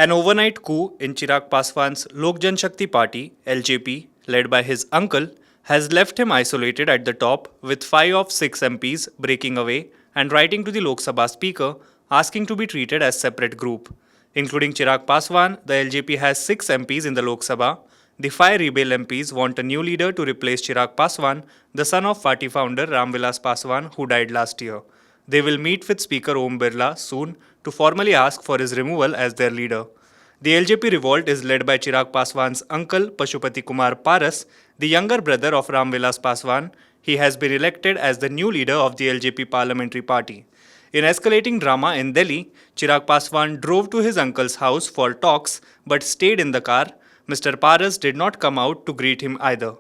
An overnight coup in Chirag Paswan's Lok Janshakti Party, LJP, led by his uncle, has left him isolated at the top with 5 of 6 MPs breaking away and writing to the Lok Sabha Speaker asking to be treated as separate group. Including Chirag Paswan, the LJP has 6 MPs in the Lok Sabha. The 5 rebel MPs want a new leader to replace Chirag Paswan, the son of party founder Ramvilas Paswan, who died last year. They will meet with Speaker Om Birla soon to formally ask for his removal as their leader. The LJP revolt is led by Chirag Paswan's uncle Pashupati Kumar Paras, the younger brother of Ramvilas Paswan. He has been elected as the new leader of the LJP parliamentary party. In escalating drama in Delhi, Chirag Paswan drove to his uncle's house for talks but stayed in the car. Mr. Paras did not come out to greet him either.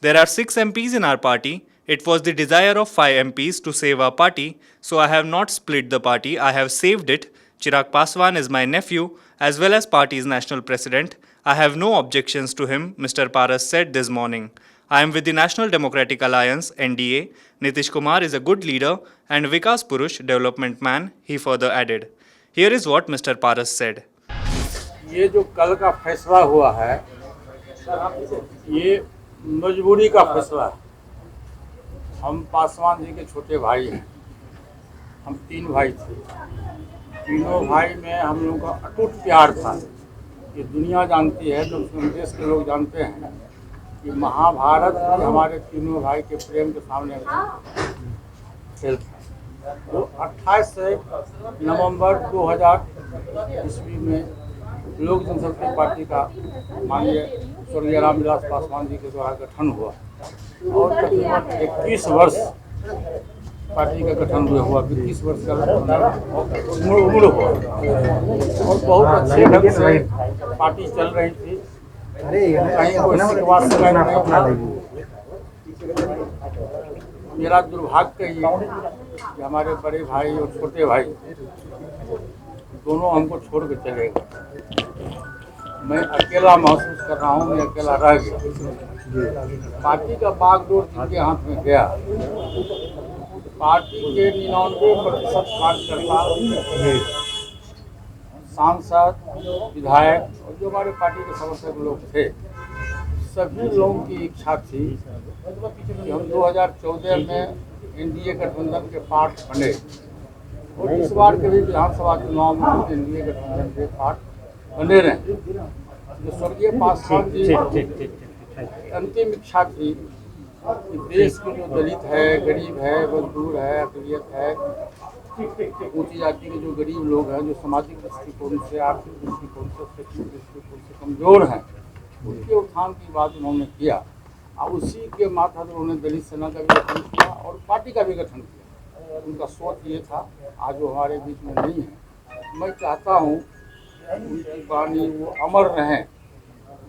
There are 6 MPs in our party. It was the desire of 5 MPs to save our party, so I have not split the party, I have saved it. Chirag Paswan is my nephew as well as party's national president. I have no objections to him, Mr. Paras said this morning. I am with the National Democratic Alliance (NDA). Nitish Kumar is a good leader and Vikas Purush development man, he further added. Here is what Mr. Paras said. ये जो कल का फैसला हुआ है ये मजबूरी का फैसला है। हम पासवान जी के छोटे भाई हैं। हम 3 भाई थे। तीनों भाई में हम लोगों का अटूट प्यार था। ये दुनिया जानती है, तो देश के लोग जानते हैं कि महाभारत भी हमारे तीनों भाई के प्रेम के सामने खेल था। तो 28 नवंबर 2000 ईस्वी में लोक जनशक्ति पार्टी का माननीय स्वर्गीय रामविलास पासवान जी के द्वारा गठन हुआ और तकरीबन 21 वर्ष पार्टी का गठन हुआ 21 वर्ष का उम्र हुआ और बहुत अच्छे ढंग से पार्टी चल रही थी। कहीं कोई शिकवा शिकायत नहीं था। मेरा दुर्भाग्य ये कि हमारे बड़े भाई और छोटे भाई दोनों हमको छोड़ के चले गए। मैं अकेला महसूस कर रहा हूँ, मैं अकेला रह गया। पार्टी का बागडोर जिनके हाथ में गया, पार्टी के 99% कार्यकर्ता, सांसद, विधायक और जो हमारे पार्टी के समर्थक लोग थे, सभी लोगों की इच्छा थी कि हम 2014 में एनडीए गठबंधन के पार्ट बने और इस बार के भी विधानसभा चुनाव में एनडीए गठबंधन के पार्ट बने रहे। जो स्वर्गीय पासवान जी अंतिम इच्छा थी कि देश के जो दलित है, गरीब है, मजदूर है, अकलियत है, ऊंची जाति के जो गरीब लोग हैं, जो सामाजिक दृष्टिकोण से, आर्थिक दृष्टिकोण से, शैक्षणिक दृष्टिकोण से कमजोर हैं, उनके उत्थान की बात उन्होंने किया और उसी के माथा पर उन्होंने दलित सेना का भी गठन किया और पार्टी का भी गठन किया। उनका सोच ये था, आज वो हमारे बीच में नहीं है। मैं चाहता हूँ उनकी वाणी वो अमर रहें।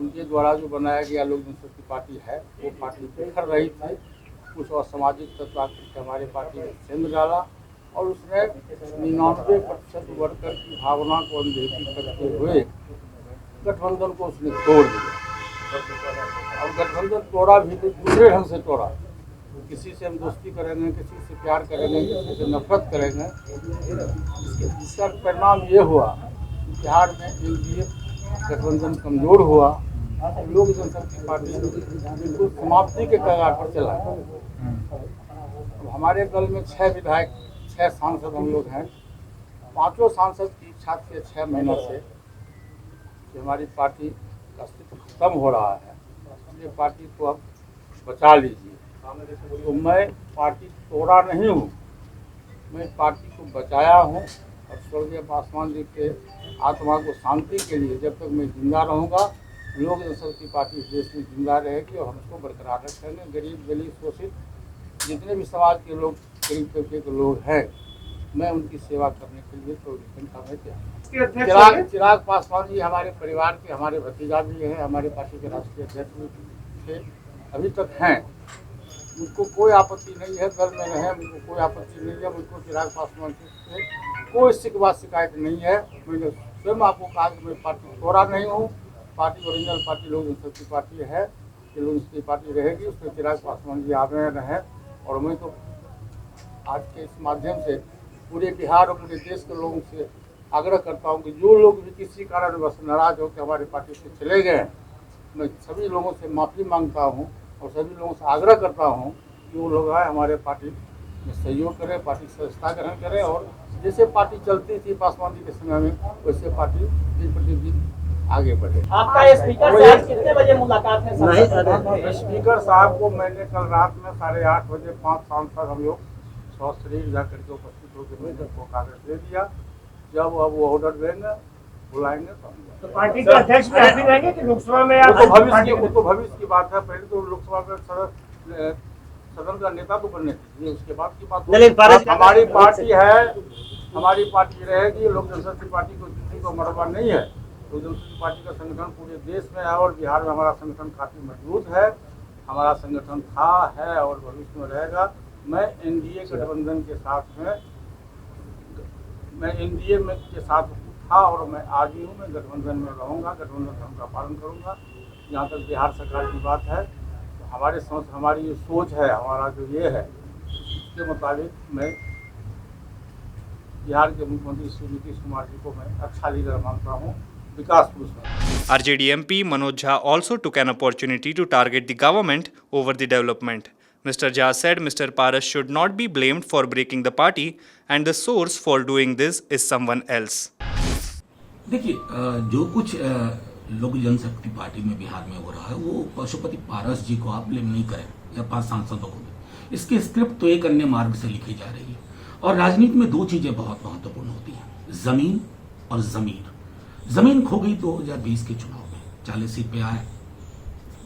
उनके द्वारा जो बनाया गया लोक जनशक्ति पार्टी है, वो पार्टी बिखर रही थी। कुछ असामाजिक तत्व आकर हमारे पार्टी में सेंध डाला और उसने 99% वर्कर की भावना को अनदेखी करते हुए गठबंधन को उसने तोड़ दिया और गठबंधन तोड़ा भी तो दूसरे ढंग से तोड़ा। किसी से हम दोस्ती करेंगे, किसी से प्यार करेंगे, किसी से नफरत करेंगे। इसका परिणाम ये हुआ कि बिहार में एनडीए गठबंधन कमजोर हुआ, लोक जनशक्ति पार्टी बिल्कुल समाप्ति के कगार पर चला। अब हमारे दल में 6 विधायक, 6 सांसद हम लोग हैं। 5 सांसद की इच्छा थी 6 महीनों से कि हमारी पार्टी का अस्तित्व खत्म हो रहा है, इसलिए पार्टी को अब बचा लीजिए। तो मैं पार्टी तोड़ा नहीं हूँ, मैं पार्टी को बचाया हूँ और स्वर्गीय पासवान जी के आत्मा को शांति के लिए जब तक मैं जिंदा रहूँगा, लोक जनशक्ति पार्टी इस देश में जिंदा रहेगी और हम उसको बरकरार रखेंगे। गरीब, दलित, शोषित जितने भी समाज के लोग, गरीब तबके के लोग हैं, मैं उनकी सेवा करने के लिए 24 घंटा में तैयार। चिराग पासवान जी हमारे परिवार के, हमारे भतीजा भी हैं, हमारे पार्टी के राष्ट्रीय अध्यक्ष भी थे, अभी तक हैं। उनको कोई आपत्ति नहीं है, दल में रहे, उनको कोई आपत्ति नहीं है। मुझको चिराग पासवान से कोई शिकवा शिकायत नहीं है। मैंने स्वयं आपको कहा कि मैं पार्टी तोड़ा नहीं हूँ। पार्टी ओरिजिनल पार्टी लोक जनशक्ति पार्टी है, लोक जनशक्ति पार्टी रहेगी, उसमें चिराग पासवान जी आ रहे हैं और मैं तो आज के इस माध्यम से पूरे बिहार और पूरे देश के लोगों से आग्रह करता हूँ कि जो लोग भी किसी कारणवश नाराज होकर हमारी पार्टी से चले गए, मैं सभी लोगों से माफ़ी मांगता हूँ और सभी लोगों से आग्रह करता हूँ कि वो लोग आए हमारे पार्टी में सहयोग करें, पार्टी की सदस्यता ग्रहण करें और जैसे पार्टी चलती थी पासवान जी के समय में वैसे पार्टी दिन प्रतिदिन आगे बढ़े। आपका स्पीकर से आज कितने बजे मुलाकात है? स्पीकर साहब को मैंने कल रात में 8:30 बजे 5 सांसद हम लोग सशरीर जाकर के उपस्थित होकर मैंने को कागज दे दिया। जब अब वो ऑर्डर देंगे बुलाएंगे तो पार्टी के अध्यक्ष भी हाजिर रहेंगे कि लोकसभा में? वो तो भविष्य की बात है। पहले तो लोकसभा में सदन का नेता तो बनने दीजिए, उसके बाद की बात। हमारी पार्टी है, हमारी पार्टी रहेगी। लोक जनशक्ति पार्टी को किसी को मरवा नहीं है। लोक जनशक्ति पार्टी का संगठन पूरे देश में है और बिहार में हमारा संगठन काफी मजबूत है। हमारा संगठन था, है और भविष्य में रहेगा। मैं एनडीए गठबंधन के साथ में, मैं एनडीए में के साथ था और मैं आज भी हूँ। मैं गठबंधन में रहूँगा, गठबंधन धर्म का पालन करूँगा। जहाँ तक बिहार सरकार की बात है, तो हमारी जो सोच है, हमारा जो ये है, उसके मुताबिक मैं बिहार के मुख्यमंत्री श्री नीतीश कुमार जी को मैं अच्छा लीडर मानता हूँ, विकास पुरुष मानता हूँ। RJD MP Manoj Jha also took an opportunity to target the government over the development. Mr. Jha said Mr. Paras should not be blamed for breaking the party and the source for doing this is someone else. देखिए, जो कुछ लोक जनशक्ति party में बिहार में हो रहा है वो पशुपति पारस जी को आप ब्लेम नहीं करें या 5 सांसदों को भी। इसकी स्क्रिप्ट तो एक अन्य मार्ग से लिखी जा रही है और राजनीति में 2 चीजें बहुत महत्वपूर्ण होती हैं, जमीन और जमीर। जमीन खो गई 2020 के चुनाव में, 40 सीट पे आए।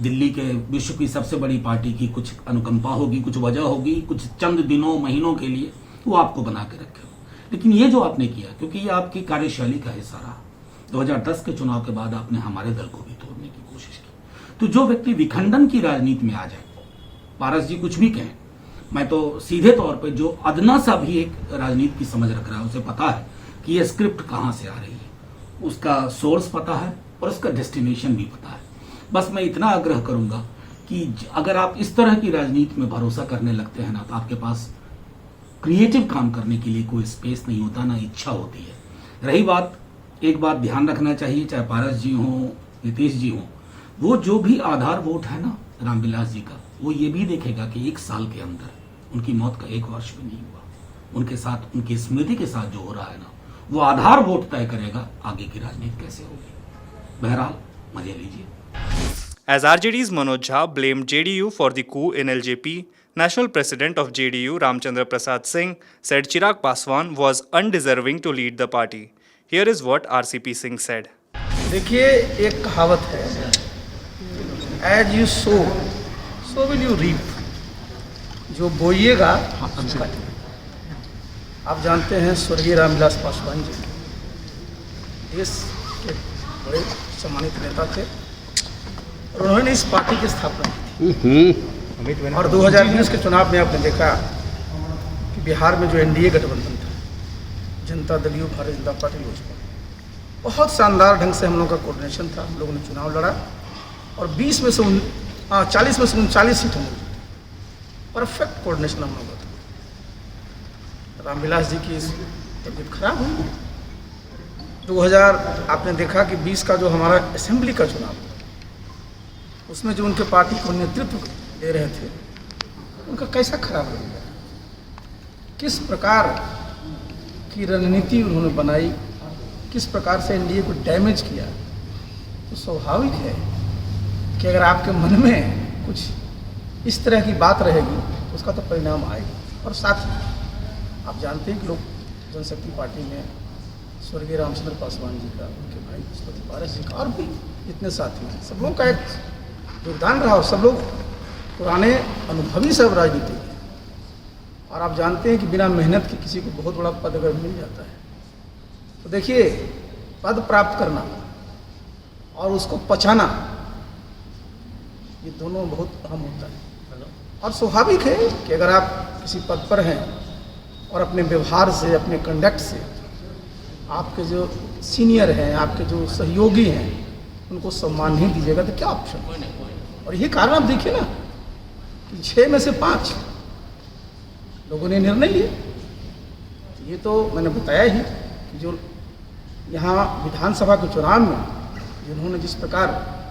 दिल्ली के विश्व की सबसे बड़ी पार्टी की कुछ अनुकंपा होगी, कुछ वजह होगी, कुछ चंद दिनों महीनों के लिए वो आपको बना के रखे। लेकिन ये जो आपने किया, क्योंकि ये आपकी कार्यशैली का हिस्सा रहा, 2010 के चुनाव के बाद आपने हमारे दल को भी तोड़ने की कोशिश की। तो जो व्यक्ति विखंडन की राजनीति में आ जाए, पारस जी कुछ भी कहें, मैं तो सीधे तौर पे जो अदना सा भी एक राजनीति की समझ रख रहा है उसे पता है कि ये स्क्रिप्ट कहां से आ रही है, उसका सोर्स पता है और उसका डेस्टिनेशन भी पता है। बस मैं इतना आग्रह करूंगा कि अगर आप इस तरह की राजनीति में भरोसा करने लगते हैं ना, तो आपके पास क्रिएटिव काम करने के लिए कोई स्पेस नहीं होता, ना इच्छा होती है। रही बात, एक बात ध्यान रखना चाहिए, चाहे पारस जी हो, नीतीश जी हो, वो जो भी आधार वोट है ना रामविलास जी का, वो ये भी देखेगा कि 1 साल के अंदर उनकी मौत का 1 वर्ष भी नहीं हुआ। उनके साथ, उनकी स्मृति के साथ जो हो रहा है ना, वो आधार वोट तय करेगा आगे की राजनीति कैसे होगी। बहरहाल मजे लीजिए। As RJD's Manoj Jha blamed JDU for the coup in LJP, National President of JDU Ramchandra Prasad Singh said Chirag Paswan was undeserving to lead the party. Here is what RCP Singh said. देखिए, एक कहावत है, as you sow so will you reap. जो बोइएगा आप जानते हैं स्वर्गीय रामविलास पासवान जी देश के बड़े सम्मानित नेता थे और उन्होंने इस पार्टी की स्थापना की थी। और 2020 के चुनाव में आपने देखा कि बिहार में जो एनडीए गठबंधन था, जनता दल यू, भारतीय जनता पार्टी, लोजपा, बहुत शानदार ढंग से हम लोगों का कोऑर्डिनेशन था। हम लोगों ने चुनाव लड़ा और 40 में से 39 सीटें मिली। परफेक्ट कोऑर्डिनेशन हम लोगों का था। रामविलास जी की तबीयत खराब हुई। 2000 आपने देखा कि 20 का जो हमारा असेंबली का चुनाव था, उसमें जो उनके पार्टी को नेतृत्व दे रहे थे, उनका कैसा खराब हो गया, किस प्रकार की रणनीति उन्होंने बनाई, किस प्रकार से एनडीए को डैमेज किया। तो स्वाभाविक है कि अगर आपके मन में कुछ इस तरह की बात रहेगी तो उसका तो परिणाम आएगा। और साथ ही आप जानते हैं कि लोक जनशक्ति पार्टी में स्वर्गीय रामचंद्र पासवान जी का, उनके भाई पशुपति पारस जी का और भी जितने साथी हैं, सब लोगों का एक योगदान रहा और सब लोग पुराने अनुभवी सब राजनीतिक हैं। और आप जानते हैं कि बिना मेहनत के किसी को बहुत बड़ा पद अगर मिल जाता है तो देखिए, पद प्राप्त करना और उसको पचाना, ये दोनों बहुत अहम होता है। और स्वाभाविक है कि अगर आप किसी पद पर हैं और अपने व्यवहार से, अपने कंडक्ट से आपके जो सीनियर हैं, आपके जो सहयोगी हैं, उनको सम्मान नहीं दीजिएगा तो क्या ऑप्शन। और यही कारण आप देखिए ना कि 6 में से 5 लोगों ने निर्णय लिए। ये तो मैंने बताया ही कि जो यहाँ विधानसभा के चुनाव में जिन्होंने जिस प्रकार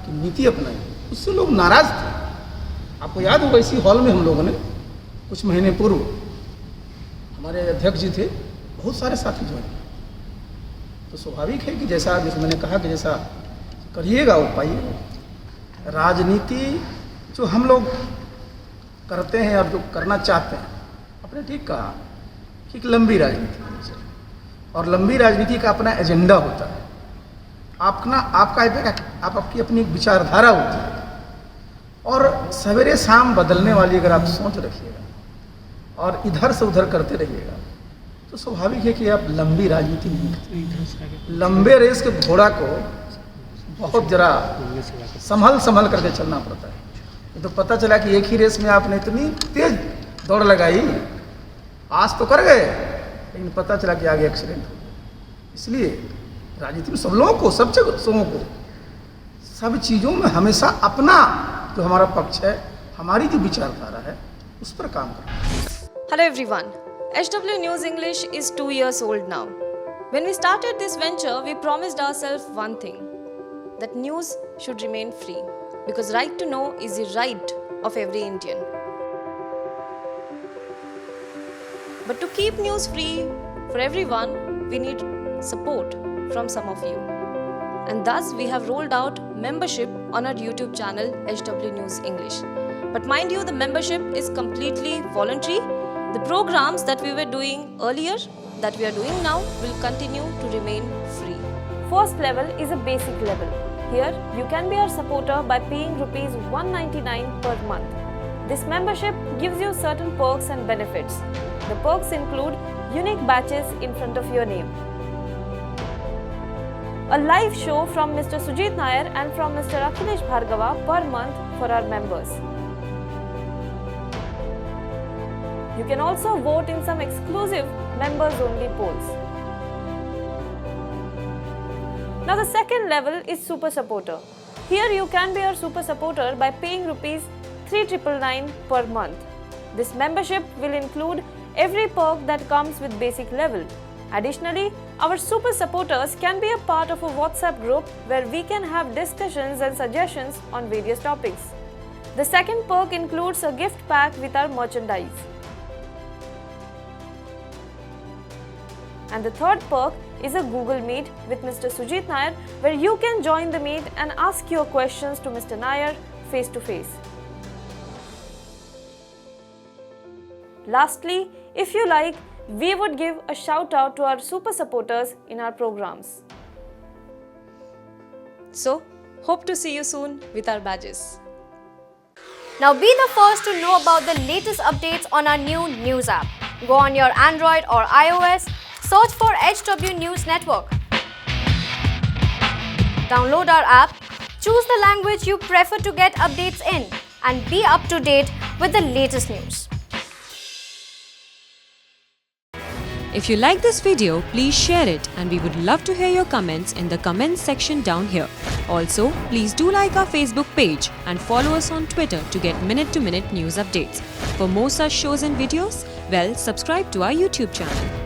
की नीति अपनाई उससे लोग नाराज थे। आपको याद होगा इसी हॉल में हम लोगों ने कुछ महीने पूर्व हमारे अध्यक्ष जी थे, बहुत सारे साथी ज्वाइन किए। तो स्वाभाविक है कि जैसा मैंने कहा कि जैसा करिएगा वो पाइएगा। राजनीति जो हम लोग करते हैं और जो करना चाहते हैं, आपने ठीक कहा कि एक लंबी राजनीति है और लंबी राजनीति का अपना एजेंडा होता है, आपकी अपनी एक विचारधारा होती है और सवेरे शाम बदलने वाली अगर आप सोच रखिएगा और इधर से उधर करते रहिएगा तो स्वाभाविक है कि आप लंबी राजनीति नहीं करते। लंबे रेस के घोड़ा को बहुत जरा संभल करके चलना पड़ता है। ये तो पता चला कि एक ही रेस में आपने इतनी तेज दौड़ लगाई, आज तो कर गए लेकिन पता चला कि आगे एक्सीडेंट हो गया। इसलिए राजनीति में सब लोगों को, सब जगहों को, सब चीज़ों में हमेशा अपना जो हमारा पक्ष है, हमारी जो विचारधारा है, उस पर काम करना। Hello everyone. HW News English is 2 years old now. When we started this venture, we promised ourselves one thing, that news should remain free, because right to know is the right of every Indian. But to keep news free for everyone, we need support from some of you. And thus we have rolled out membership on our YouTube channel HW News English. But mind you, the membership is completely voluntary. The programs that we were doing earlier, that we are doing now, will continue to remain free. First level is a basic level. Here, you can be our supporter by paying rupees 199 per month. This membership gives you certain perks and benefits. The perks include unique badges in front of your name, a live show from Mr. Sujit Nair and from Mr. Akhilesh Bhargava per month for our members. You can also vote in some exclusive members-only polls. Now the second level is Super Supporter. Here you can be our Super Supporter by paying rupees 3,999 per month. This membership will include every perk that comes with basic level. Additionally, our Super Supporters can be a part of a WhatsApp group where we can have discussions and suggestions on various topics. The second perk includes a gift pack with our merchandise. And the third perk is a Google Meet with Mr. Sujit Nair, where you can join the meet and ask your questions to Mr. Nair face to face. Lastly, if you like, we would give a shout out to our super supporters in our programs. So, hope to see you soon with our badges. Now be the first to know about the latest updates on our new news app. Go on your Android or iOS, search for HW News Network. Download our app, choose the language you prefer to get updates in, and be up to date with the latest news. If you like this video, please share it, and we would love to hear your comments in the comments section down here. Also, please do like our Facebook page and follow us on Twitter to get minute-to-minute news updates. For more such shows and videos, well, subscribe to our YouTube channel.